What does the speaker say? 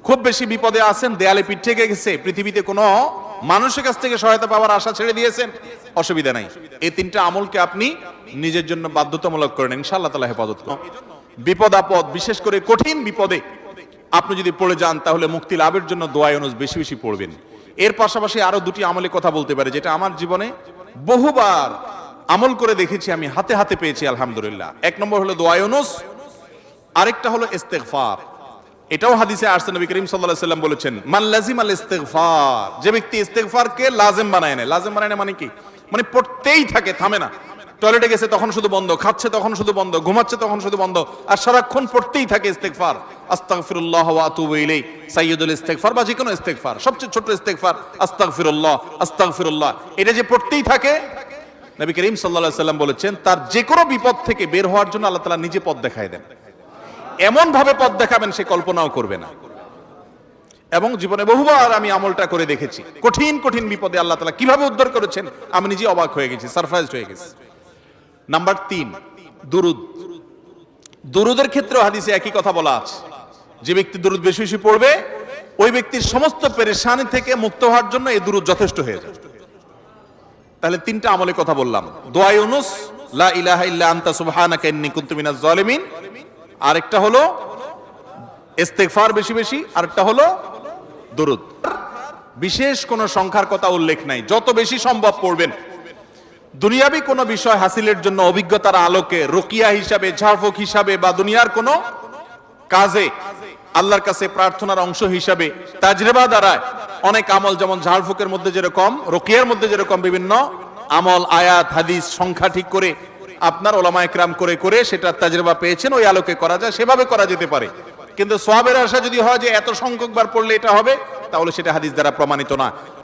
খুব বেশি বিপদে আছেন, দেয়ালে পিঠ থেকে গেছে, পৃথিবীতে কোনো মানুষের কাছ থেকে সহায়তা পাওয়ার আশা ছেড়ে দিয়েছেন, অসুবিধা নাই। এই তিনটা আমলকে আপনি নিজের জন্য বাধ্যতামূলক করেন, ইনশাআল্লাহ তাআলা হেফাজত করুন। বিপদ আপদ, বিশেষ করে কঠিন বিপদে আপনি যদি পড়ে যান, তাহলে মুক্তি লাভের জন্য দোয়া ইউনুস বেশি বেশি পড়বেন। এর পাশাপাশি আরো দুটি আমলের কথা বলতে পারে, যেটা আমার জীবনে বহুবার আমল করে দেখেছি, আমি হাতে হাতে পেয়েছি আলহামদুলিল্লাহ। এক নম্বর হলো দোয়া ইউনুস, আরেকটা হলো ইস্তেগফার। এটাও হাদিসে আসছে, নবী করিম সাল্লাল্লাহু আলাইহি ওয়াসাল্লাম বলেছেন, মান লাজিমাল ইস্তেগফার, যে ব্যক্তি ইস্তেগফারকে লাজিম বানায় নেয়। লাজিম বানায় নেয় মানে কি? মানে পড়তেই থাকে, থামে না। টয়লেটে গেছে তখন শুধু বন্ধ, খাচ্ছে তখন শুধু বন্ধ, ঘুমাচ্ছে তখন শুধু বন্ধ, আর সারাক্ষণ পড়তেই থাকে ইস্তেগফার। আস্তাগফিরুল্লাহ ওয়া আতুবু ইলাইহি, সাইয়্যিদুল ইস্তেগফার বা যে কোনো ইস্তেগফার, সবচেয়ে ছোট ইস্তেগফার আস্তাগফিরুল্লাহ আস্তাগফিরুল্লাহ। এটা যে পড়তেই থাকে, নবী করিম সাল্লাল্লাহু আলাইহি ওয়াসাল্লাম বলেছেন, তার যে কোনো বিপদ থেকে বের হওয়ার জন্য আল্লাহ তাআলা নিজে পথ দেখায় দেন। এমন ভাবে পথ দেখাবেন সে কল্পনাও করবে না। এবং জীবনে বহুবার আমি আমলটা করে দেখেছি, কঠিন কঠিন বিপদে আল্লাহ তাআলা কিভাবে উদ্ধার করেছেন, আমি নিজে অবাক হয়ে গেছি, সারপ্রাইজড হয়ে গেছি। নাম্বার 3, দুরুদ। দুরুদের ক্ষেত্রেও হাদিসে একই কথা বলা আছে, যে ব্যক্তি দুরুদ বেশি বেশি পড়বে, ওই ব্যক্তির সমস্ত পেরেশানি থেকে মুক্ত হওয়ার জন্য এই দুরুদ যথেষ্ট হয়ে যায়। তাহলে 3টা আমলের কথা বললাম, দোয়া ইউনুস, লা ইলাহা ইল্লা আনতা সুবহানাকা ইন্নী কুনতু মিনাজ জালিমিন, আরেকটা হলো ইস্তেগফার বেশি বেশি, আরেকটা হলো দুরুদ। বিশেষ কোনো সংখ্যার কথা উল্লেখ নাই, যত বেশি সম্ভব পড়বেন। দুনিয়াবি কোনো বিষয় হাসিলের জন্য অভিজ্ঞতার আলোকে, রুকিয়া হিসাবে, ঝাড়ফুঁক হিসাবে, বা দুনিয়ার কোনো কাজে আল্লাহর কাছে প্রার্থনার অংশ হিসাবে তাজরিবা দ্বারা অনেক আমল, যেমন ঝাড়ফুঁকের মধ্যে যেরকম, রুকিয়ার মধ্যে যেরকম বিভিন্ন আমল, আয়াত, হাদিস, সংখ্যা ঠিক করে আপনার ওলামা একরাম করে করে সেটা তাজরিবা পেয়েছেন, ওই আলোকে করা যায়, সেভাবে করা যেতে পারে। কিন্তু সওয়াবের আশা যদি হয় যে এত সংখ্যক বার পড়লে এটা হবে, তাহলে সেটা হাদিস দ্বারা প্রমাণিত না।